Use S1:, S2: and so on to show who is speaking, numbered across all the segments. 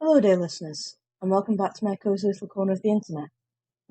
S1: Hello dear listeners, and welcome back to my cozy little corner of the internet.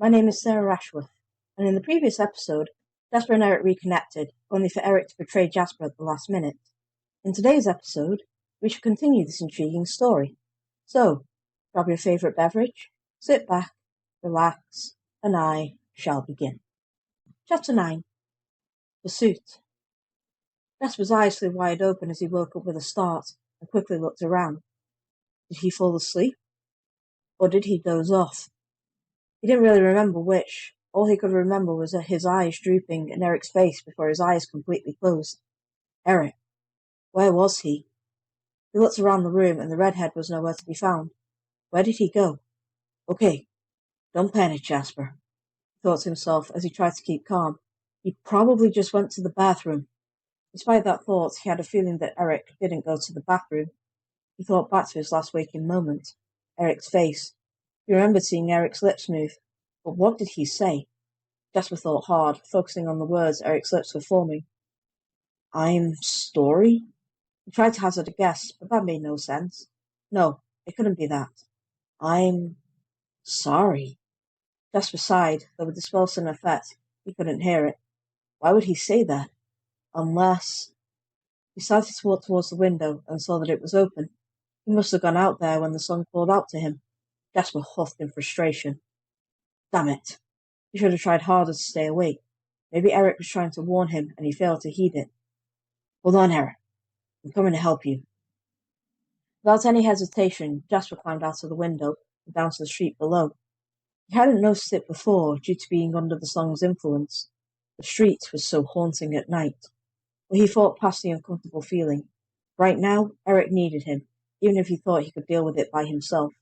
S1: My name is Sarah Ashworth, and in the previous episode, Jasper and Eric reconnected, only for Eric to betray Jasper at the last minute. In today's episode, we shall continue this intriguing story. So, grab your favourite beverage, sit back, relax, and I shall begin. Chapter 9. Pursuit. Jasper's eyes flew wide open as he woke up with a start and quickly looked around. Did he fall asleep? Or did he doze off? He didn't really remember which. All he could remember was his eyes drooping and Eric's face before his eyes completely closed. Eric. Where was he? He looked around the room and the redhead was nowhere to be found. Where did he go? Okay, don't panic, Jasper, he thought to himself as he tried to keep calm. He probably just went to the bathroom. Despite that thought, he had a feeling that Eric didn't go to the bathroom. He thought back to his last waking moment. Eric's face. He remembered seeing Eric's lips move. But what did he say? Jasper thought hard, focusing on the words Eric's lips were forming. I'm sorry? He tried to hazard a guess, but that made no sense. No, it couldn't be that. I'm sorry. Jasper sighed, though with the spell still in effect, he couldn't hear it. Why would he say that? Unless... He started to walk towards the window and saw that it was open. He must have gone out there when the sun called out to him. Jasper huffed in frustration. Damn it. He should have tried harder to stay awake. Maybe Eric was trying to warn him and he failed to heed it. Hold on, Eric. I'm coming to help you. Without any hesitation, Jasper climbed out of the window and down to the street below. He hadn't noticed it before due to being under the song's influence. The street was so haunting at night. But he fought past the uncomfortable feeling. Right now, Eric needed him, even if he thought he could deal with it by himself.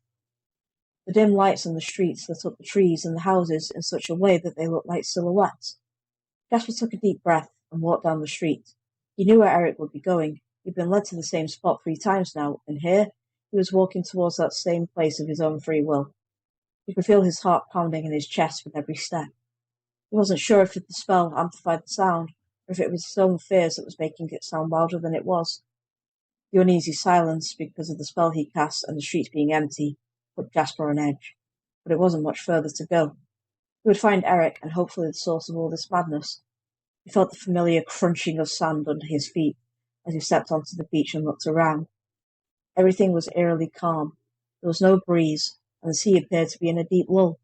S1: The dim lights on the streets lit up the trees and the houses in such a way that they looked like silhouettes. Jasper took a deep breath and walked down the street. He knew where Eric would be going. He'd been led to the same spot 3 times now, and here he was walking towards that same place of his own free will. He could feel his heart pounding in his chest with every step. He wasn't sure if the spell amplified the sound, or if it was his own fears that was making it sound louder than it was. The uneasy silence, because of the spell he cast and the streets being empty, put Jasper on edge. But it wasn't much further to go. He would find Eric and hopefully the source of all this madness. He felt the familiar crunching of sand under his feet as he stepped onto the beach and looked around. Everything was eerily calm. There was no breeze, and the sea appeared to be in a deep lull.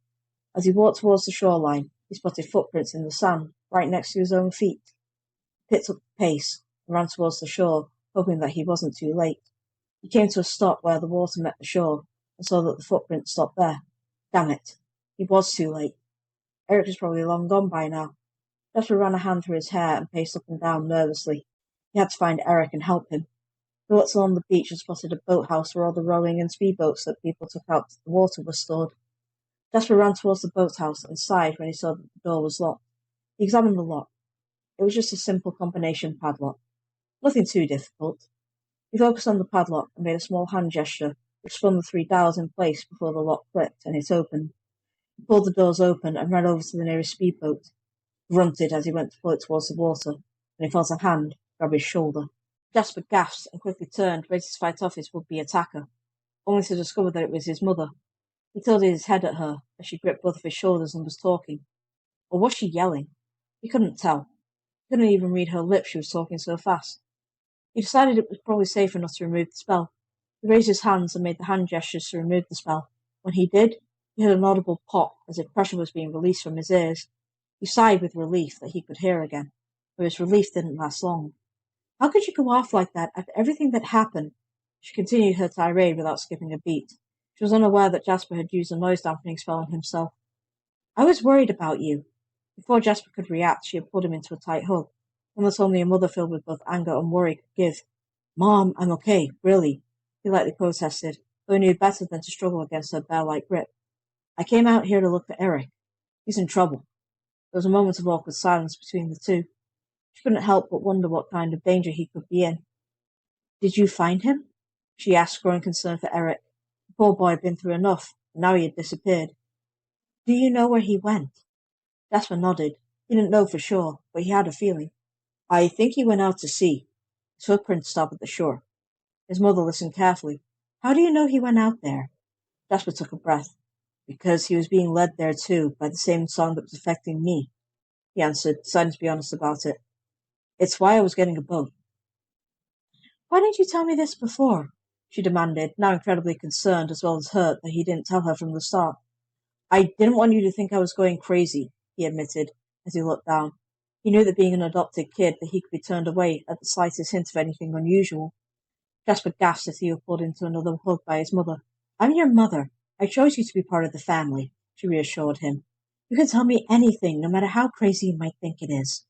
S1: As he walked towards the shoreline, he spotted footprints in the sand, right next to his own feet. He picked up the pace and ran towards the shore, hoping that he wasn't too late. He came to a stop where the water met the shore, and saw that the footprint stopped there. Damn it. He was too late. Eric was probably long gone by now. Jasper ran a hand through his hair and paced up and down nervously. He had to find Eric and help him. He looked along the beach and spotted a boathouse where all the rowing and speedboats that people took out to the water were stored. Jasper ran towards the boathouse and sighed when he saw that the door was locked. He examined the lock. It was just a simple combination padlock. Nothing too difficult. He focused on the padlock and made a small hand gesture, which spun the 3 dials in place before the lock clicked and it opened. He pulled the doors open and ran over to the nearest speedboat. He grunted as he went to pull it towards the water, and he felt a hand grab his shoulder. Jasper gasped and quickly turned, ready to fight off his would-be attacker, only to discover that it was his mother. He tilted his head at her as she gripped both of his shoulders and was talking. Or was she yelling? He couldn't tell. He couldn't even read her lips, she was talking so fast. He decided it was probably safe enough to remove the spell. He raised his hands and made the hand gestures to remove the spell. When he did, he heard an audible pop as if pressure was being released from his ears. He sighed with relief that he could hear again, but his relief didn't last long. How could you go off like that after everything that happened? She continued her tirade without skipping a beat. She was unaware that Jasper had used a noise-dampening spell on himself. I was worried about you. Before Jasper could react, she had pulled him into a tight hug, one that only a mother filled with both anger and worry could give. Mom, I'm okay, really, he lightly protested, though he knew better than to struggle against her bear-like grip. I came out here to look for Eric. He's in trouble. There was a moment of awkward silence between the two. She couldn't help but wonder what kind of danger he could be in. Did you find him? She asked, growing concerned for Eric. The poor boy had been through enough, and now he had disappeared. Do you know where he went? Jasper nodded. He didn't know for sure, but he had a feeling. I think he went out to sea. His footprints stopped at the shore. His mother listened carefully. How do you know he went out there? Jasper took a breath. Because he was being led there too, by the same song that was affecting me, he answered, deciding to be honest about it. It's why I was getting a boat. Why didn't you tell me this before? She demanded, now incredibly concerned as well as hurt that he didn't tell her from the start. I didn't want you to think I was going crazy, he admitted, as he looked down. He knew that being an adopted kid that he could be turned away at the slightest hint of anything unusual. Jasper gasped as he was pulled into another hug by his mother. I'm your mother. I chose you to be part of the family, she reassured him. You can tell me anything, no matter how crazy you might think it is.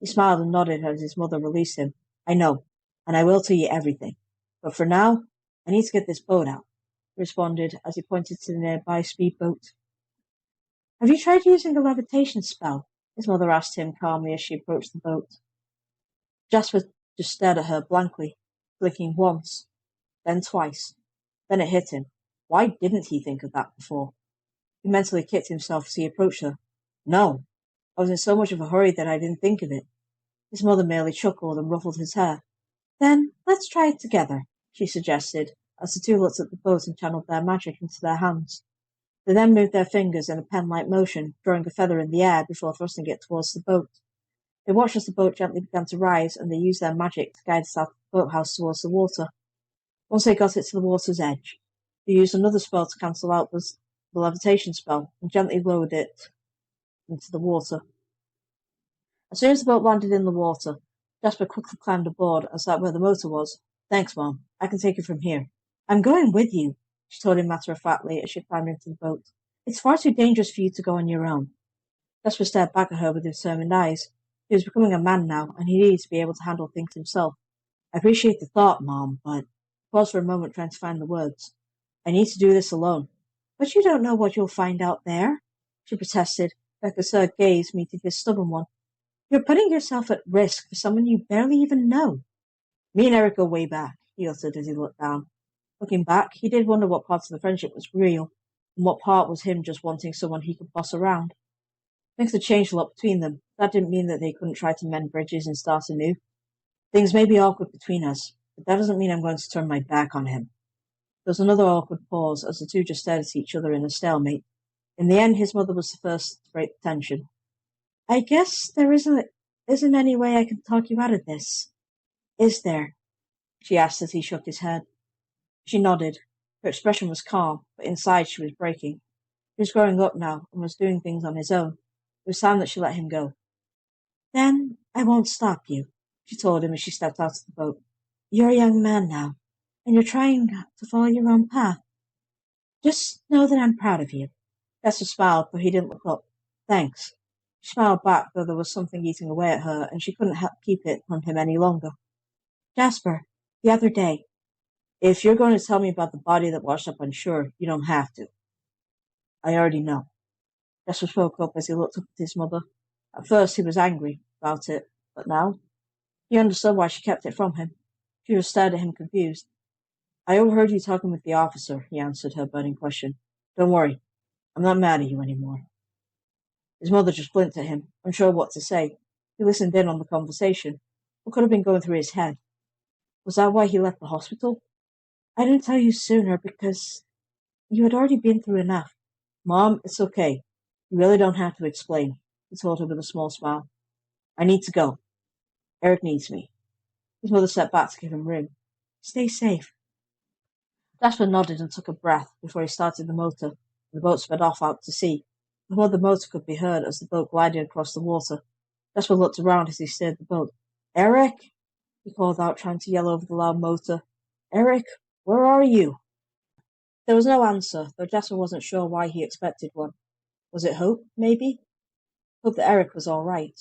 S1: He smiled and nodded as his mother released him. I know, and I will tell you everything. But for now, I need to get this boat out, he responded as he pointed to the nearby speedboat. Have you tried using a levitation spell? His mother asked him calmly as she approached the boat. Jasper just stared at her blankly, blinking once, then twice. Then it hit him. Why didn't he think of that before? He mentally kicked himself as he approached her. No, I was in so much of a hurry that I didn't think of it. His mother merely chuckled and ruffled his hair. Then let's try it together, she suggested, as the two looked at the boat and channeled their magic into their hands. They then moved their fingers in a pen-like motion, drawing a feather in the air before thrusting it towards the boat. They watched as the boat gently began to rise, and they used their magic to guide us out of the boathouse towards the water. Once they got it to the water's edge, they used another spell to cancel out the levitation spell and gently lowered it into the water. As soon as the boat landed in the water, Jasper quickly climbed aboard and sat where the motor was. Thanks, Mom. I can take it from here. I'm going with you, she told him matter-of-factly as she climbed into the boat. It's far too dangerous for you to go on your own. Jasper stared back at her with determined eyes. He was becoming a man now, and he needed to be able to handle things himself. I appreciate the thought, Mom, but... Paused for a moment trying to find the words. I need to do this alone. But you don't know what you'll find out there, she protested, her concerned gaze meeting his stubborn one. You're putting yourself at risk for someone you barely even know. Me and Eric go way back, he uttered as he looked down. Looking back, he did wonder what part of the friendship was real, and what part was him just wanting someone he could boss around. Things had changed a lot between them. That didn't mean that they couldn't try to mend bridges and start anew. Things may be awkward between us, but that doesn't mean I'm going to turn my back on him. There was another awkward pause as the two just stared at each other in a stalemate. In the end, his mother was the first to break the tension. I guess there isn't any way I can talk you out of this. Is there? She asked as he shook his head. She nodded. Her expression was calm, but inside she was breaking. He was growing up now and was doing things on his own. It was time that she let him go. Then I won't stop you, she told him as she stepped out of the boat. You're a young man now, and you're trying to follow your own path. Just know that I'm proud of you. Jasper smiled, but he didn't look up. Thanks. She smiled back, though there was something eating away at her, and she couldn't keep it from him any longer. Jasper, the other day. If you're going to tell me about the body that washed up on shore, you don't have to. I already know. Jasper spoke up as he looked up at his mother. At first he was angry about it, but now he understood why she kept it from him. She just stared at him confused. I overheard you talking with the officer, he answered her burning question. Don't worry, I'm not mad at you anymore. His mother just blinked at him, unsure what to say. He listened in on the conversation. What could have been going through his head? Was that why he left the hospital? I didn't tell you sooner because you had already been through enough. Mom, it's okay. You really don't have to explain, he told her with a small smile. I need to go. Eric needs me. His mother stepped back to give him room. Stay safe. Jasper nodded and took a breath before he started the motor, and the boat sped off out to sea. The hum of the motor could be heard as the boat glided across the water. Jasper looked around as he steered the boat. Eric! He called out, trying to yell over the loud motor. Eric, where are you? There was no answer, though Jasper wasn't sure why he expected one. Was it hope, maybe? Hope that Eric was all right.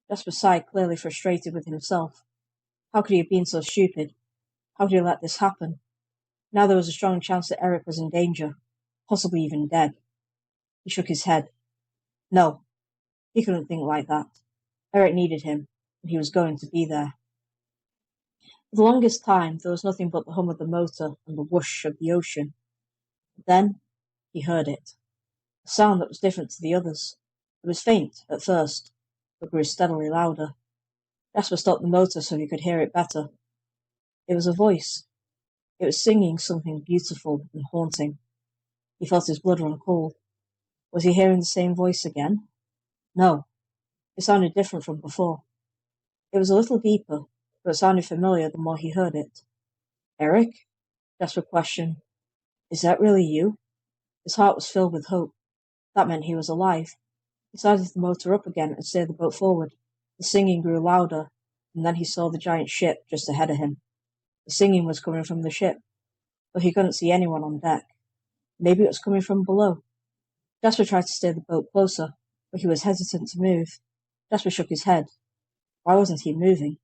S1: Jasper sighed, clearly frustrated with himself. How could he have been so stupid? How could he let this happen? Now there was a strong chance that Eric was in danger, possibly even dead. He shook his head. No, he couldn't think like that. Eric needed him, and he was going to be there. For the longest time, there was nothing but the hum of the motor and the whoosh of the ocean. But then, he heard it. A sound that was different to the others. It was faint, at first, but grew steadily louder. Jasper stopped the motor so he could hear it better. It was a voice. It was singing something beautiful and haunting. He felt his blood run cold. Was he hearing the same voice again? No. It sounded different from before. It was a little deeper, but it sounded familiar the more he heard it. Eric? Jasper questioned. Is that really you? His heart was filled with hope. That meant he was alive. He started the motor up again and steered the boat forward. The singing grew louder, and then he saw the giant ship just ahead of him. The singing was coming from the ship, but he couldn't see anyone on deck. Maybe it was coming from below. Jasper tried to steer the boat closer, but he was hesitant to move. Jasper shook his head. Why wasn't he moving?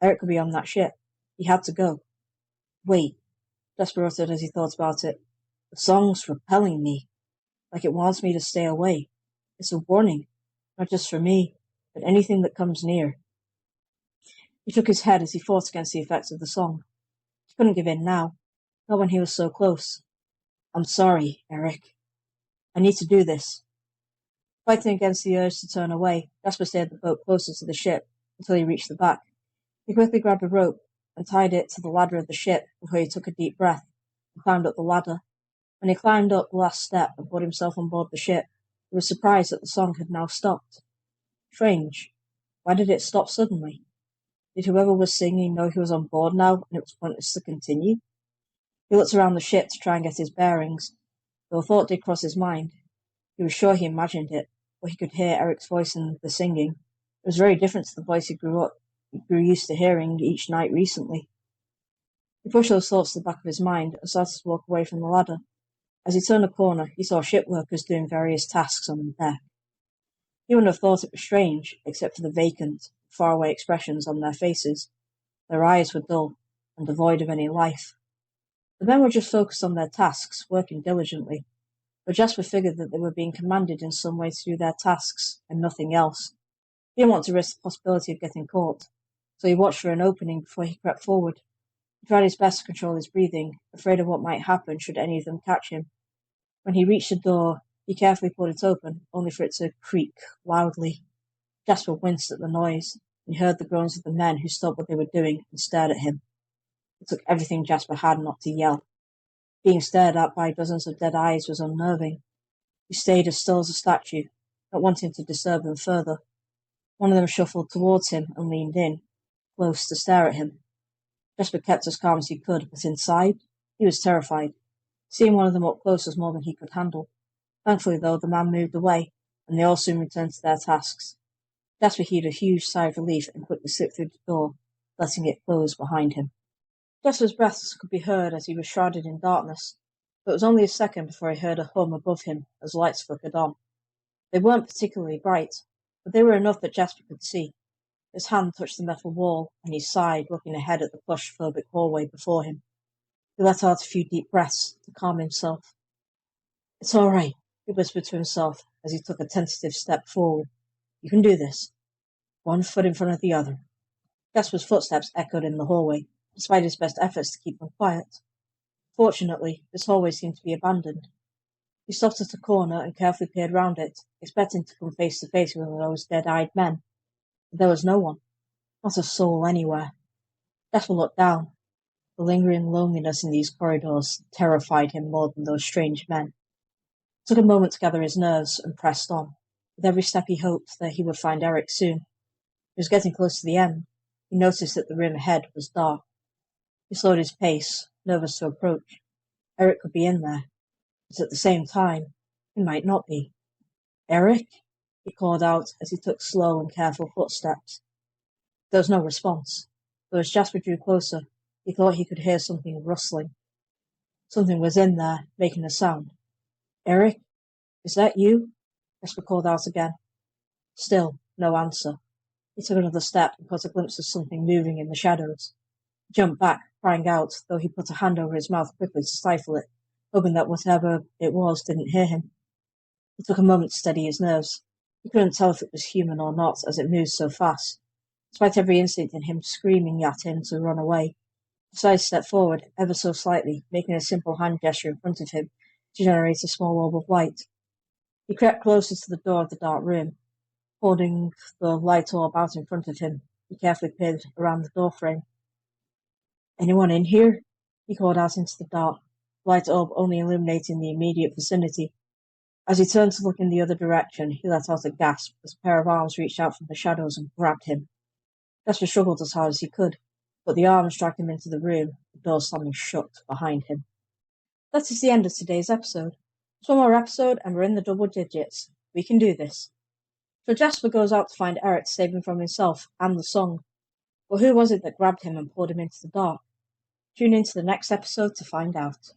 S1: Eric could be on that ship. He had to go. Wait, Jasper uttered as he thought about it. The song's repelling me, like it wants me to stay away. It's a warning, not just for me, but anything that comes near. He shook his head as he fought against the effects of the song. He couldn't give in now, not when he was so close. I'm sorry, Eric. I need to do this. Fighting against the urge to turn away, Jasper steered the boat closer to the ship until he reached the back. He quickly grabbed a rope and tied it to the ladder of the ship before he took a deep breath and climbed up the ladder. When he climbed up the last step and put himself on board the ship, he was surprised that the song had now stopped. Strange. Why did it stop suddenly? Did whoever was singing know he was on board now and it was pointless to continue? He looked around the ship to try and get his bearings, though a thought did cross his mind. He was sure he imagined it, but he could hear Eric's voice in the singing. It was very different to the voice he grew used to hearing each night recently. He pushed those thoughts to the back of his mind and started to walk away from the ladder. As he turned a corner, he saw ship workers doing various tasks on the deck. He wouldn't have thought it was strange, except for the vacant, faraway expressions on their faces. Their eyes were dull and devoid of any life. The men were just focused on their tasks, working diligently, but Jasper figured that they were being commanded in some way to do their tasks and nothing else. He didn't want to risk the possibility of getting caught, so he watched for an opening before he crept forward. He tried his best to control his breathing, afraid of what might happen should any of them catch him. When he reached the door, he carefully pulled it open, only for it to creak loudly. Jasper winced at the noise, and he heard the groans of the men who stopped what they were doing and stared at him. It took everything Jasper had not to yell. Being stared at by dozens of dead eyes was unnerving. He stayed as still as a statue, not wanting to disturb them further. One of them shuffled towards him and leaned in, close to stare at him. Jasper kept as calm as he could, but inside, he was terrified. Seeing one of them up close was more than he could handle. Thankfully, though, the man moved away, and they all soon returned to their tasks. Jasper heaved a huge sigh of relief and quickly slipped through the door, letting it close behind him. Jasper's breaths could be heard as he was shrouded in darkness, but it was only a second before he heard a hum above him as lights flickered on. They weren't particularly bright, but they were enough that Jasper could see. His hand touched the metal wall, and he sighed, looking ahead at the claustrophobic hallway before him. He let out a few deep breaths to calm himself. It's all right, he whispered to himself as he took a tentative step forward. You can do this. One foot in front of the other. Jasper's footsteps echoed in the hallway, despite his best efforts to keep them quiet. Fortunately, this hallway seemed to be abandoned. He stopped at a corner and carefully peered round it, expecting to come face to face with those dead-eyed men. But there was no one. Not a soul anywhere. Jasper looked down. The lingering loneliness in these corridors terrified him more than those strange men. It took a moment to gather his nerves and pressed on. With every step he hoped that he would find Eric soon. He was getting close to the end. He noticed that the room ahead was dark. He slowed his pace, nervous to approach. Eric could be in there, but at the same time, he might not be. Eric? He called out as he took slow and careful footsteps. There was no response, though as Jasper drew closer, he thought he could hear something rustling. Something was in there, making a sound. Eric? Is that you? Jasper called out again. Still, no answer. He took another step and caught a glimpse of something moving in the shadows. He jumped back, crying out, though he put a hand over his mouth quickly to stifle it, hoping that whatever it was didn't hear him. It took a moment to steady his nerves. He couldn't tell if it was human or not, as it moved so fast. Despite every instinct in him screaming at him to run away, he sidestepped forward, ever so slightly, making a simple hand gesture in front of him to generate a small orb of light. He crept closer to the door of the dark room. Holding the light orb out in front of him, he carefully peered around the doorframe. Anyone in here? he called out into the dark, the light orb only illuminating the immediate vicinity. As he turned to look in the other direction, he let out a gasp as a pair of arms reached out from the shadows and grabbed him. Jasper struggled as hard as he could, but the arms dragged him into the room, the door slamming shut behind him. That is the end of today's episode. It's one more episode and we're in the double digits. We can do this. So Jasper goes out to find Eric to save him from himself and the song. But who was it that grabbed him and pulled him into the dark? Tune in to the next episode to find out.